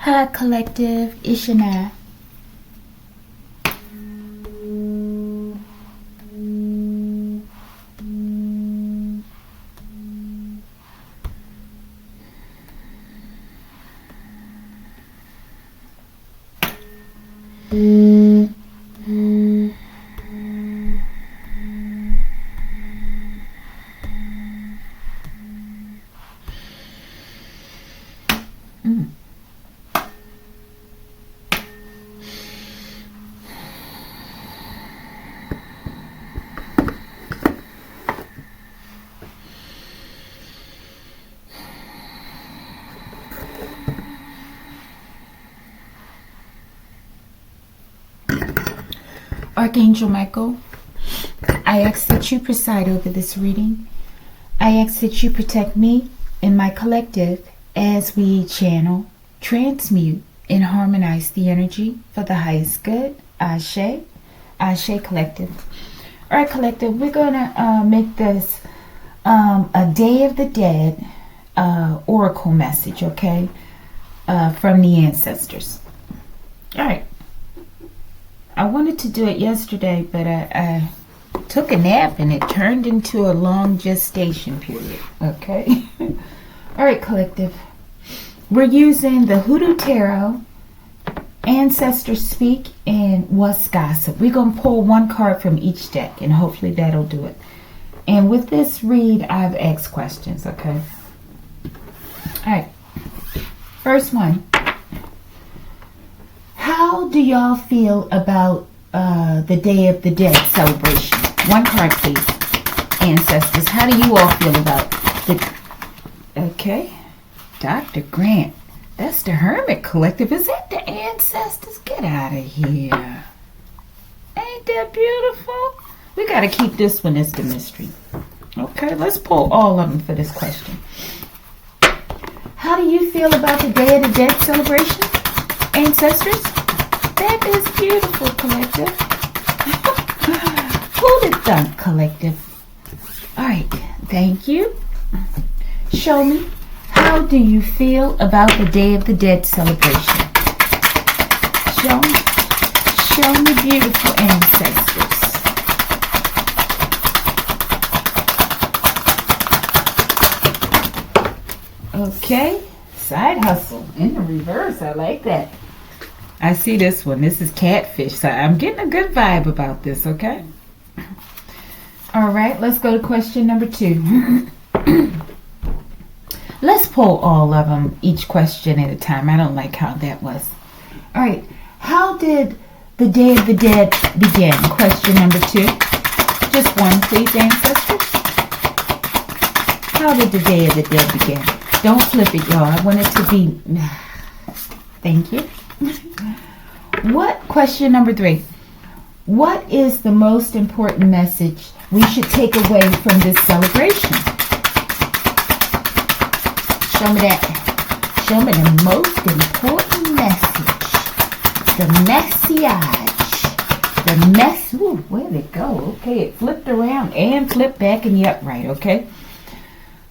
Hi, collective. Ishana. Archangel Michael, I ask that you preside over this reading. I ask that you protect me and my collective as we channel, transmute, and harmonize the energy for the highest good. Ashe. Ashe, collective. All right, collective, we're going to make this a Day of the Dead oracle message, okay, from the ancestors. All right. I wanted to do it yesterday, but I took a nap and it turned into a long gestation period. Okay? All right, collective. We're using the Hoodoo Tarot, Ancestors Speak, and What's Gossip. We're going to pull one card from each deck, and hopefully that'll do it. And with this read, I've asked questions, okay? All right. First one. How do y'all feel about the Day of the Dead celebration? One card, please. Ancestors, how do you all feel about the... Okay. Dr. Grant. That's the Hermit Collective. Is that the ancestors? Get out of here. Ain't that beautiful? We got to keep this one as the mystery. Okay, let's pull all of them for this question. How do you feel about the Day of the Dead celebration? Ancestors? That is beautiful, collective. Hold it done, collective. Alright, thank you. Show me, how do you feel about the Day of the Dead celebration? Show me beautiful ancestors. Okay, side hustle in the reverse. I like that. I see this one. This is Catfish. So I'm getting a good vibe about this, okay? All right, let's go to question number 2. Let's pull all of them, each question at a time. I don't like how that was. All right, how did the Day of the Dead begin? Question number 2. Just one, please, ancestors. How did the Day of the Dead begin? Don't flip it, y'all. I want it to be... Thank you. Question number 3. What is the most important message we should take away from this celebration? Show me that. Show me the most important message. The message. The mess. Ooh, where'd it go? Okay, it flipped around and flipped back in the upright, okay?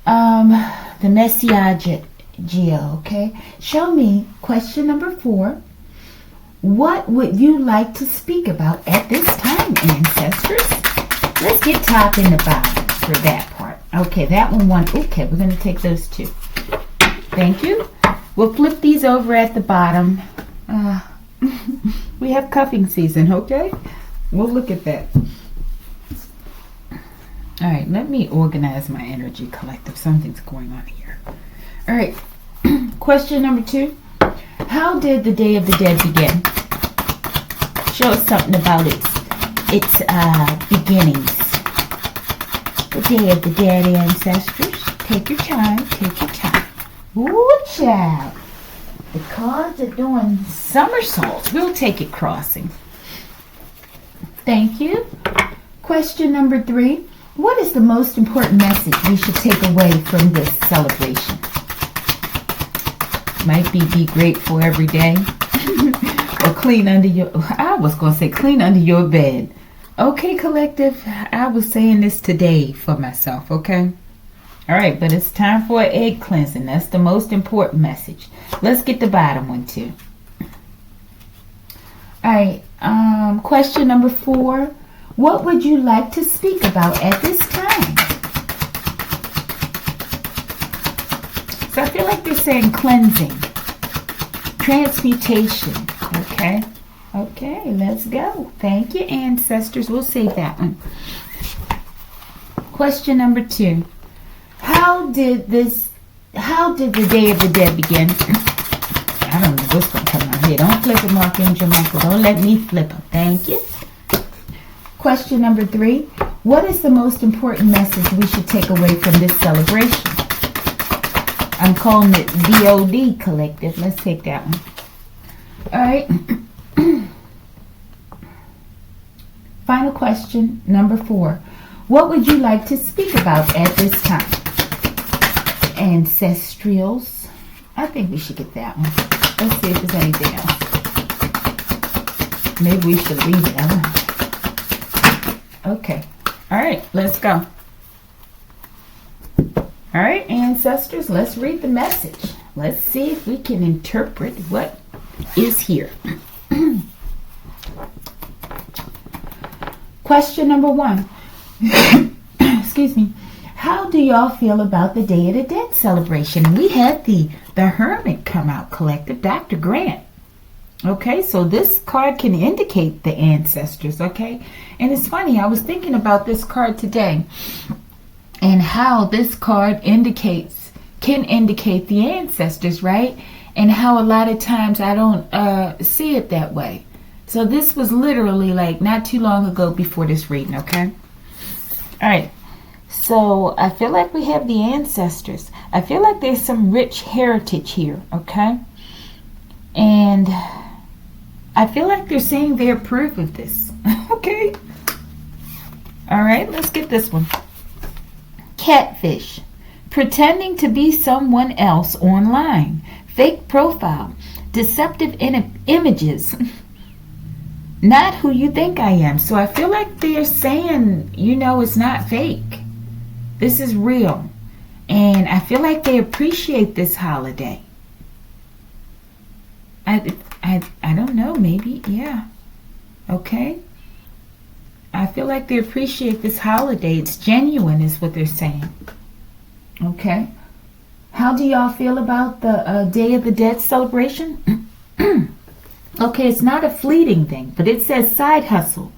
The message. Okay, show me question number 4. What would you like to speak about at this time, ancestors? Let's get top and the bottom for that part. Okay, that one. Okay, we're going to take those 2. Thank you. We'll flip these over at the bottom. We have cuffing season, okay? We'll look at that. All right, let me organize my energy collective. Something's going on here. All right, question number 2. How did the Day of the Dead begin? Show us something about its beginnings. The Day of the Dead, ancestors. Take your time, take your time. Ooh, child. The cards are doing somersaults. We'll take it crossing. Thank you. Question number 3. What is the most important message we should take away from this celebration? Might be grateful every day. Or clean under your... I was going to say clean under your bed. Okay, collective. I was saying this today for myself, okay? All right, but it's time for an egg cleansing. That's the most important message. Let's get the bottom one too. All right, question number 4. What would you like to speak about at this time? So I feel like they're saying cleansing, transmutation. Okay, let's go. Thank you, ancestors. We'll save that one. Question number 2. How did the Day of the Dead begin? I don't know what's going to come out here. Don't flip it, Archangel Michael. Don't let me flip them. Thank you. Question number 3. What is the most important message we should take away from this celebration? I'm calling it DOD Collective. Let's take that one. All right. Final question, number 4. What would you like to speak about at this time? Ancestrals. I think we should get that one. Let's see if there's anything else. Maybe we should leave it. I don't know. Okay. All right, let's go. All right, ancestors, let's read the message. Let's see if we can interpret what is here. Question number 1. Excuse me. How do y'all feel about the Day of the Dead celebration? We had the Hermit come out, collective, Dr. Grant. Okay, so this card can indicate the ancestors, okay? And it's funny, I was thinking about this card today and how this card can indicate the ancestors, right? And how a lot of times I don't see it that way. So this was literally like not too long ago before this reading, okay? All right. So I feel like we have the ancestors. I feel like there's some rich heritage here, okay? And I feel like they're saying they approve of this, okay? All right, let's get this one. Catfish. Pretending to be someone else online. Fake profile. Deceptive images. Not who you think I am. So I feel like they're saying, it's not fake. This is real. And I feel like they appreciate this holiday. I don't know, maybe, yeah. Okay. I feel like they appreciate this holiday. It's genuine is what they're saying. Okay. How do y'all feel about the Day of the Dead celebration? Okay, it's not a fleeting thing, but it says side hustle,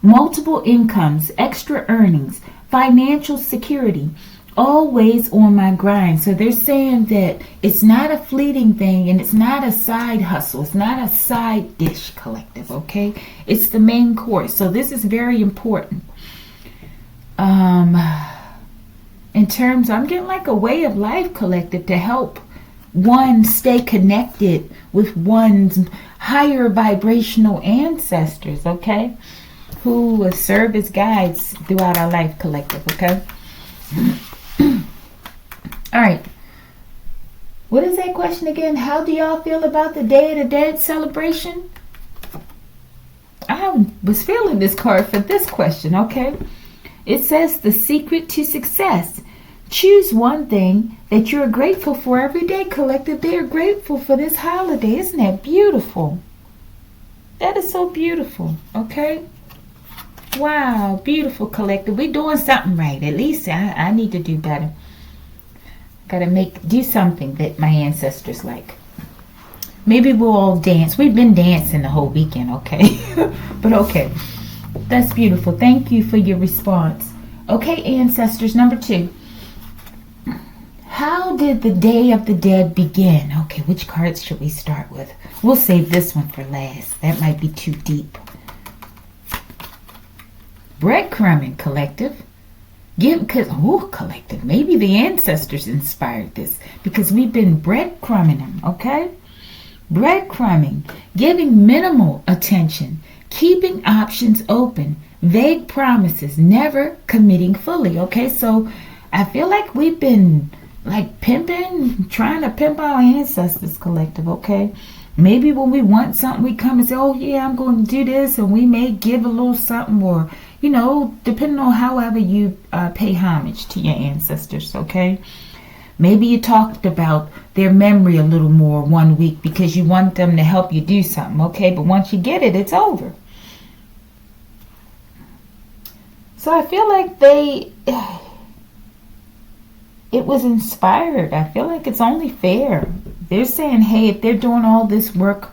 multiple incomes, extra earnings, financial security, always on my grind. So they're saying that it's not a fleeting thing and it's not a side hustle. It's not a side dish, collective, okay? It's the main course. So this is very important. In terms, I'm getting like a way of life, collective, to help one stay connected with one's higher vibrational ancestors, okay? Who will serve as guides throughout our life, collective, okay? All right. What is that question again? How do y'all feel about the Day of the Dead celebration? I was feeling this card for this question, okay? It says the secret to success. Choose one thing that you're grateful for every day, collective. They are grateful for this holiday. Isn't that beautiful? That is so beautiful, okay? Wow, beautiful, collective. We're doing something right. At least I need to do better. Gotta do something that my ancestors like. Maybe we'll all dance. We've been dancing the whole weekend, okay? But okay. That's beautiful. Thank you for your response. Okay, ancestors, number 2. How did the Day of the Dead begin? Okay, which cards should we start with? We'll save this one for last. That might be too deep. Breadcrumbing, collective. Collective. Maybe the ancestors inspired this because we've been breadcrumbing them, okay? Breadcrumbing, giving minimal attention, keeping options open, vague promises, never committing fully, okay? So I feel like we've been like trying to pimp our ancestors, collective, okay? Maybe when we want something, we come and say, oh yeah, I'm going to do this, and we may give a little something, or depending on however you pay homage to your ancestors, okay? Maybe you talked about their memory a little more one week because you want them to help you do something, okay? But once you get it, it's over. So I feel like it was inspired. I feel like it's only fair. They're saying, hey, if they're doing all this work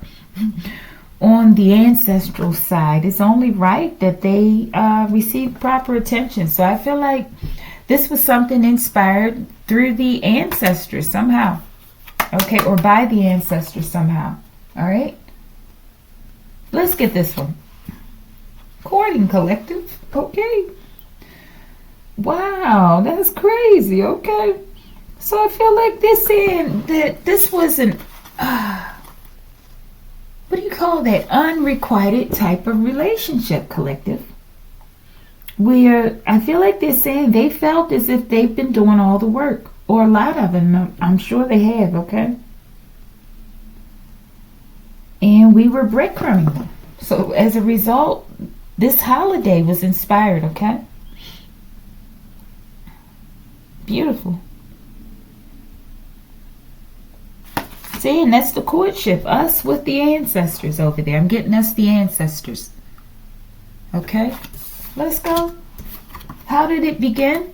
on the ancestral side, it's only right that they receive proper attention. So I feel like this was something inspired through the ancestors somehow. Okay, or by the ancestors somehow. All right? Let's get this one. Courting collective. Okay. Wow, that's crazy. Okay. So I feel like they're saying that this wasn't, what do you call that? Unrequited type of relationship, collective. Where I feel like they're saying they felt as if they've been doing all the work. Or a lot of them. I'm sure they have, okay? And we were breadcrumbing them. So as a result, this holiday was inspired, okay? Beautiful. See, and that's the courtship. Us with the ancestors over there. I'm getting us the ancestors. Okay? Let's go. How did it begin?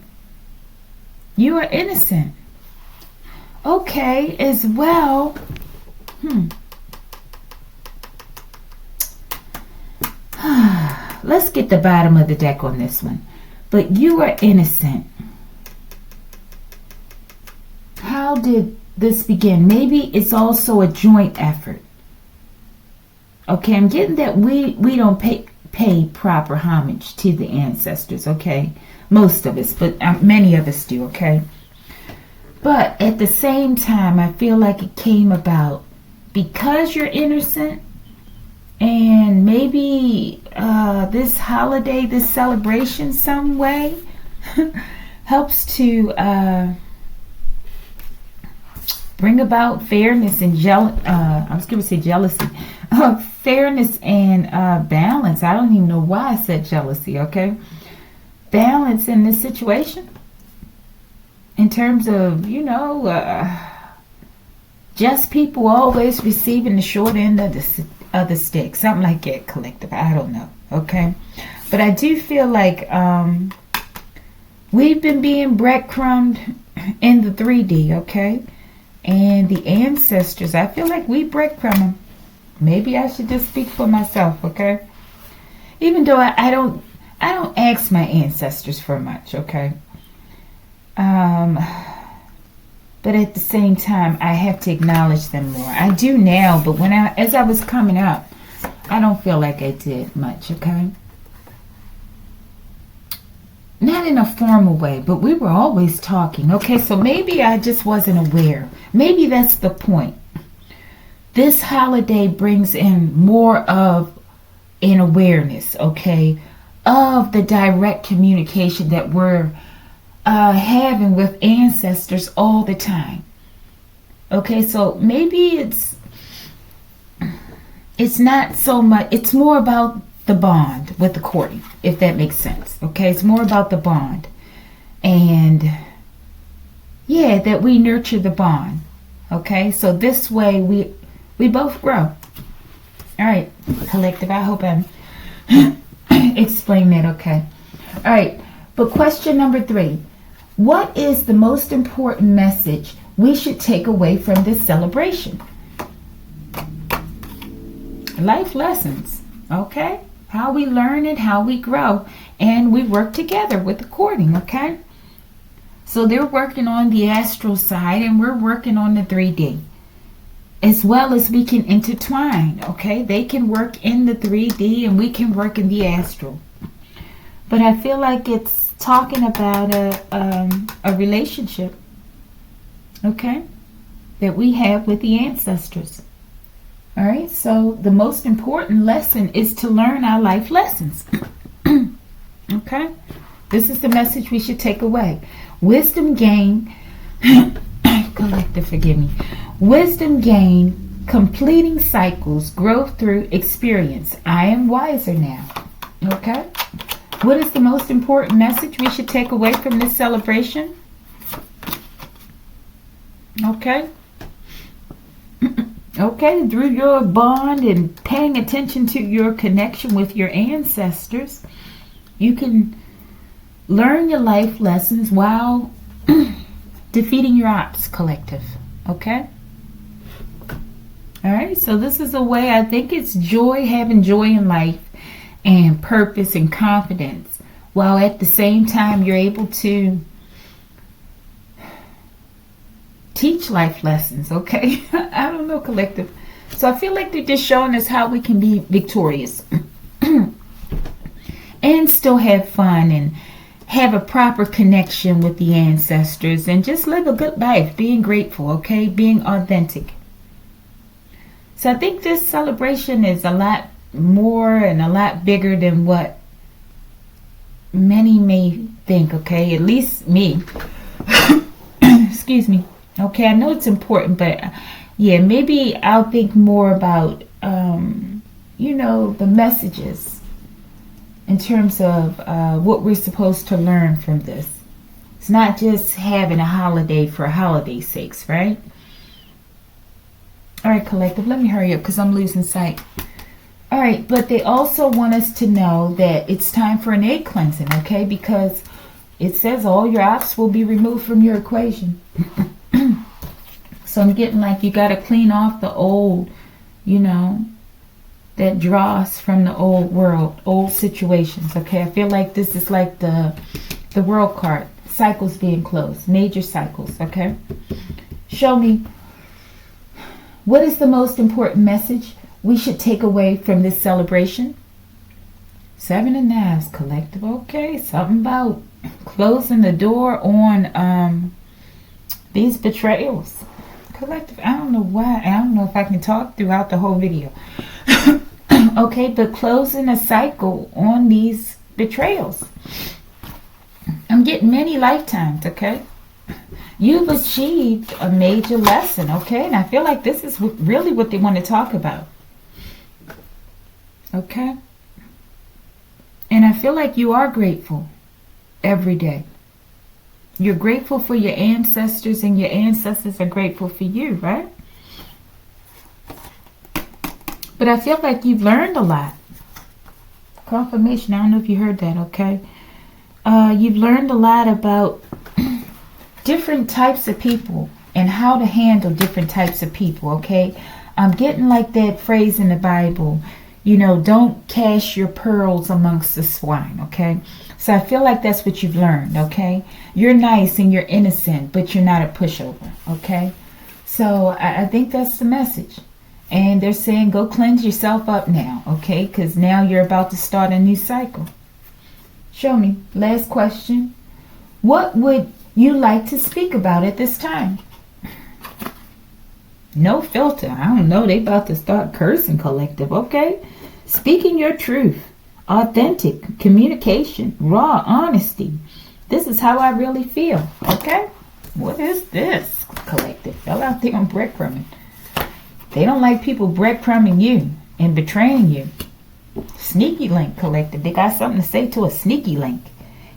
You are innocent. Okay, as well. Let's get the bottom of the deck on this one. But you are innocent. How did this begin? Maybe it's also a joint effort. Okay, I'm getting that we don't pay proper homage to the ancestors, okay? Most of us, but many of us do, okay? But at the same time, I feel like it came about because you're innocent, and maybe this holiday, this celebration some way helps to bring about fairness and I was going to say jealousy. Fairness and balance. I don't even know why I said jealousy, okay? Balance in this situation in terms of, just people always receiving the short end of the stick. Something like that, collective. I don't know, okay? But I do feel like we've been being breadcrumbed in the 3D, okay? And the ancestors, I feel like we breadcrumb them. Maybe I should just speak for myself, okay? Even though I don't ask my ancestors for much, okay? But at the same time, I have to acknowledge them more. I do now, but as I was coming up, I don't feel like I did much, okay? Not in a formal way, but we were always talking. Okay, so maybe I just wasn't aware. Maybe that's the point. This holiday brings in more of an awareness, okay, of the direct communication that we're having with ancestors all the time. Okay, so maybe it's not so much, it's more about the bond with the courting, if that makes sense. Okay, it's more about the bond. And yeah, that we nurture the bond. Okay, so this way we both grow. All right, collective, I hope I'm explaining that okay. All right, but question number 3. What is the most important message we should take away from this celebration? Life lessons, okay? How we learn it, how we grow, and we work together with the courting, okay? So they're working on the astral side and we're working on the 3D. As well as we can intertwine, okay? They can work in the 3D and we can work in the astral. But I feel like it's talking about a relationship, okay? That we have with the ancestors. All right, so the most important lesson is to learn our life lessons. Okay? This is the message we should take away. Wisdom gain, collective, forgive me. Wisdom gain, completing cycles, growth through experience. I am wiser now. Okay? What is the most important message we should take away from this celebration? Okay. Okay, through your bond and paying attention to your connection with your ancestors, you can learn your life lessons while defeating your ops, collective. Okay? All right, so this is a way, I think it's joy, having joy in life and purpose and confidence, while at the same time you're able to teach life lessons, okay? I don't know, collective. So I feel like they're just showing us how we can be victorious and still have fun and have a proper connection with the ancestors and just live a good life, being grateful, okay? Being authentic. So I think this celebration is a lot more and a lot bigger than what many may think, okay? At least me. Excuse me. Okay, I know it's important, but yeah, maybe I'll think more about, the messages in terms of what we're supposed to learn from this. It's not just having a holiday for a holiday's sakes, right? All right, collective, let me hurry up because I'm losing sight. All right, but they also want us to know that it's time for an egg cleansing, okay? Because it says all your ops will be removed from your equation. So I'm getting like you got to clean off the old, that dross from the old world, old situations, okay? I feel like this is like the world card, cycles being closed, major cycles, okay? Show me, what is the most important message we should take away from this celebration? 7 of Knives, collective, okay? Something about closing the door on these betrayals. Collective, I don't know why. I don't know if I can talk throughout the whole video. Okay, but closing a cycle on these betrayals. I'm getting many lifetimes, okay? You've achieved a major lesson, okay? And I feel like this is really what they want to talk about. Okay? And I feel like you are grateful every day. You're grateful for your ancestors, and your ancestors are grateful for you, right? But I feel like you've learned a lot. Confirmation, I don't know if you heard that, okay? You've learned a lot about different types of people and how to handle different types of people, okay? I'm getting like that phrase in the Bible, don't cast your pearls amongst the swine, okay? So I feel like that's what you've learned, okay? You're nice and you're innocent, but you're not a pushover, okay? So I think that's the message. And they're saying go cleanse yourself up now, okay? Because now you're about to start a new cycle. Show me. Last question. What would you like to speak about at this time? No filter. I don't know. They about to start cursing, collective, okay? Speaking your truth. Authentic communication, raw honesty. This is how I really feel, okay? What is this, collective? Y'all out there on breadcrumbing. They don't like people breadcrumbing you and betraying you. Sneaky link, collective. They got something to say to a sneaky link.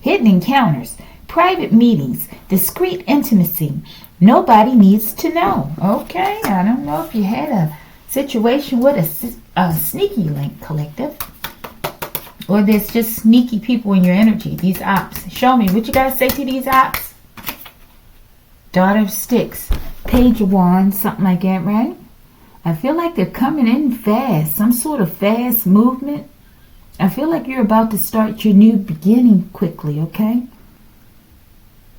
Hidden encounters, private meetings, discreet intimacy. Nobody needs to know, okay? I don't know if you had a situation with a sneaky link, collective. Or there's just sneaky people in your energy, these ops. Show me, what you gotta say to these ops? Daughter of Sticks, Page of Wands, something like that, right? I feel like they're coming in fast, some sort of fast movement. I feel like you're about to start your new beginning quickly, okay?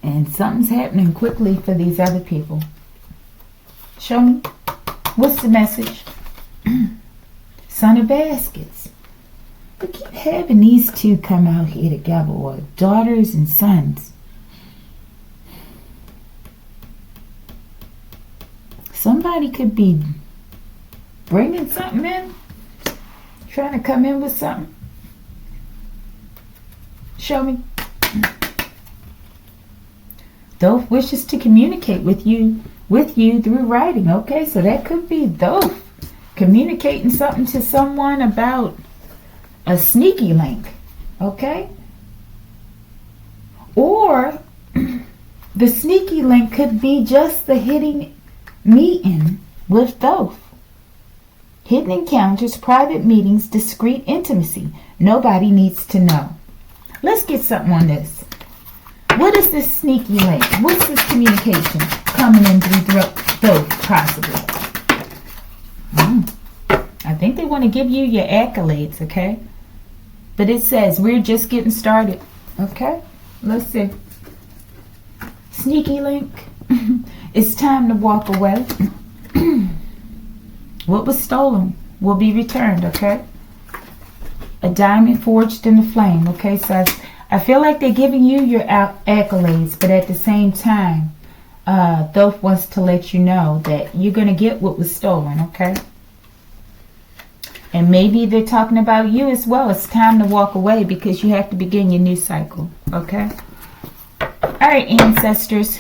And something's happening quickly for these other people. Show me, what's the message? Son of Baskets. We keep having these two come out here together, or daughters and sons. Somebody could be bringing something in, trying to come in with something. Show me. Thoth wishes to communicate with you through writing. Okay, so that could be Thoth communicating something to someone about a sneaky link. Okay, Or the sneaky link could be just the hidden meeting with Thoth. Hidden encounters, private meetings, discreet intimacy. Nobody needs to know. Let's get something on this. What is this sneaky link? What's this communication coming in through Thoth, possibly? I think they want to give you your accolades, okay? But it says we're just getting started, okay? Let's see. Sneaky link. It's time to walk away. What was stolen will be returned, okay? A diamond forged in the flame, okay? So I feel like they're giving you your accolades, but at the same time, Thoth wants to let you know that you're going to get what was stolen, okay? And maybe they're talking about you as well. It's time to walk away because you have to begin your new cycle, okay? All right, ancestors.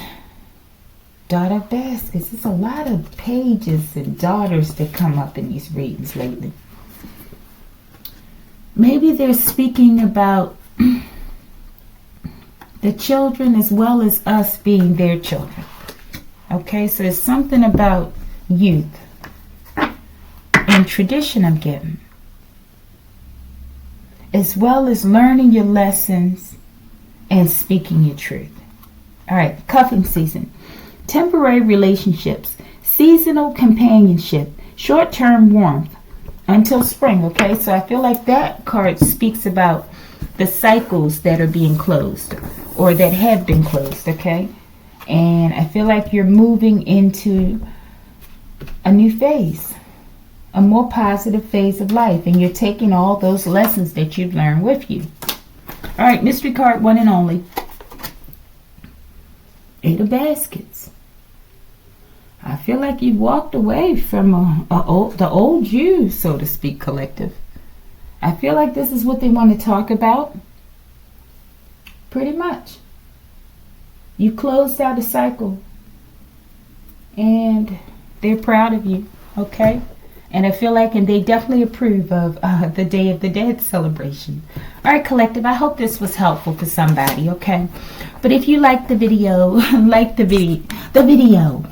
Daughter of Baskets. There's a lot of pages and daughters that come up in these readings lately. Maybe they're speaking about the children as well as us being their children. Okay, so there's something about youth and tradition I'm getting, as well as learning your lessons and speaking your truth. All right, cuffing season. Temporary relationships, seasonal companionship, short-term warmth until spring, okay? So I feel like that card speaks about the cycles that are being closed or that have been closed, okay? And I feel like you're moving into a new phase, a more positive phase of life, and you're taking all those lessons that you've learned with you. All right, mystery card one and only. Eight of Baskets. I feel like you walked away from the old you, so to speak, collective. I feel like this is what they want to talk about. Pretty much. You closed out a cycle. And they're proud of you, okay? And I feel like, and they definitely approve of the Day of the Dead celebration. All right, collective, I hope this was helpful for somebody, okay? But if you like the video, like the video.